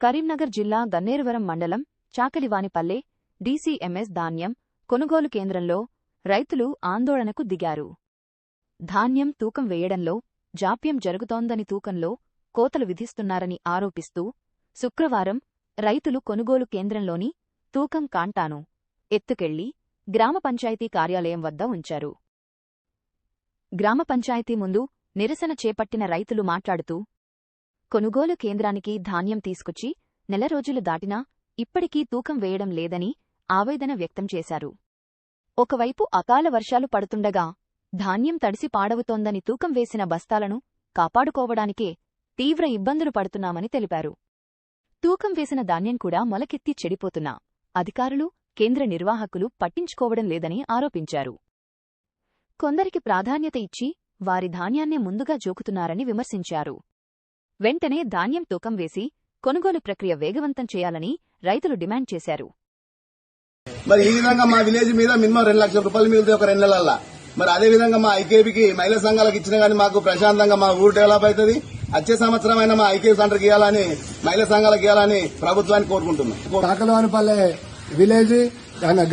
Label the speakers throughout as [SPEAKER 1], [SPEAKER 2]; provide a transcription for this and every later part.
[SPEAKER 1] కరీంనగర్ జిల్లా గన్నేరువరం మండలం చాకలివానిపల్లె డీసీఎంఎస్ ధాన్యం కొనుగోలు కేంద్రంలో రైతులు ఆందోళనకు దిగారు. ధాన్యం తూకం వేయడంలో జాప్యం జరుగుతోందని, తూకంలో కోతలు విధిస్తున్నారని ఆరోపిస్తూ శుక్రవారం రైతులు కొనుగోలు కేంద్రంలోని తూకం కాంటాను ఎత్తుకెళ్లి గ్రామ పంచాయతీ కార్యాలయం వద్ద ఉంచారు. గ్రామ పంచాయతీ ముందు నిరసన చేపట్టిన రైతులు మాట్లాడుతూ, కొనుగోలు కేంద్రానికి ధాన్యం తీసుకొచ్చి నెల రోజులు దాటినా ఇప్పటికీ తూకం వేయడం లేదని ఆవేదన వ్యక్తం చేశారు. ఒకవైపు అకాల వర్షాలు పడుతుండగా ధాన్యం తడిసి పాడవుతోందని, తూకం వేసిన బస్తాలను కాపాడుకోవడానికే తీవ్ర ఇబ్బందులు పడుతున్నామని తెలిపారు. తూకం వేసిన ధాన్యం కూడా మొలకెత్తి చెడిపోతున్నా అధికారులు, కేంద్ర నిర్వాహకులు పట్టించుకోవడం లేదని ఆరోపించారు. కొందరికి ప్రాధాన్యత ఇచ్చి వారి ధాన్యాన్నే ముందుగా జోకుతున్నారని విమర్శించారు. వెంటనే ధాన్యం తూకం వేసి కొనుగోలు ప్రక్రియ వేగవంతం చేయాలని రైతులు డిమాండ్ చేశారు.
[SPEAKER 2] మరి ఈ విధంగా మా విలేజ్ మీద మినిమం 2 లక్షల రూపాయలు మిగులుతాయి ఒక 2 నెలల్లో. మరి అదే విధంగా మా ఐకేపీకి మహిళా సంఘాలకు ఇచ్చినా గానీ మాకు ప్రశాంతంగా మా ఊరు డెవలప్ అవుతుంది. వచ్చే సంవత్సరం అయినా మా ఐకేపీ సెంటర్కి ఇవ్వాలని, మహిళా సంఘాలకు ఇవ్వాలని ప్రభుత్వాన్ని కోరుకుంటున్నాం.
[SPEAKER 3] చాకలివానిపల్లె విలేజ్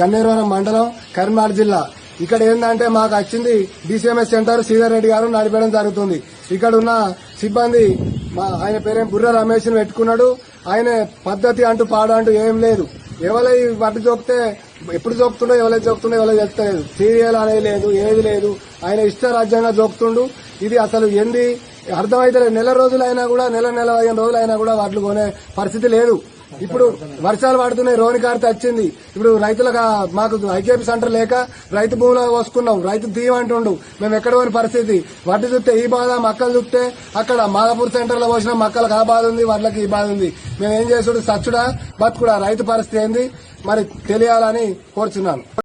[SPEAKER 3] గన్నేరువరం మండలం కరీంనగర్ జిల్లా. ఇక్కడ ఏంటంటే మాకు వచ్చింది డీసీఎంఎస్ సెంటర్ శ్రీధర్ రెడ్డి గారు నడిపేయడం జరుగుతుంది. ఇక్కడ ఉన్న సిబ్బంది ఆయన పేరేం బుర్ర రమేష్ ని పెట్టుకున్నాడు. ఆయన పద్ధతి అంటూ పాడు అంటూ ఏం లేదు. ఎవరై వడ్డు చూపితే ఎప్పుడు జోకుతుండో, ఎవరైతే జోకుతుండో ఎవరైతే చెప్తలేదు. సీరియల్ అనేది లేదు, ఏది లేదు. ఆయన ఇష్టరాజ్యంగా జోకుతుండు. ఇది అసలు ఏంది అర్థమైతే నెల రోజులైనా కూడా, నెల 15 రోజులైనా కూడా వడ్లు కొనే పరిస్థితి లేదు. ఇప్పుడు వర్షాలు పడుతున్నాయి, రోని కార్తె వచ్చింది. ఇప్పుడు రైతులకు మాకు ఐకేపీ సెంటర్ లేక రైతు భూమిలో పోసుకున్నాం. రైతు తీయమంటుండు. మేము ఎక్కడ పోయిన పరిస్థితి. వడ్డు చూస్తే ఈ బాధ, మక్కలు చూస్తే అక్కడ మాదాపూర్ సెంటర్ లో పోసిన మక్కలకు ఆ బాధ ఉంది, వడ్లకి ఈ బాధ ఉంది. మేము ఏం చేసుడు, సచ్చుడా బతుకుడా, రైతు పరిస్థితి ఏంది మరి తెలియాలని కోరుచున్నాను.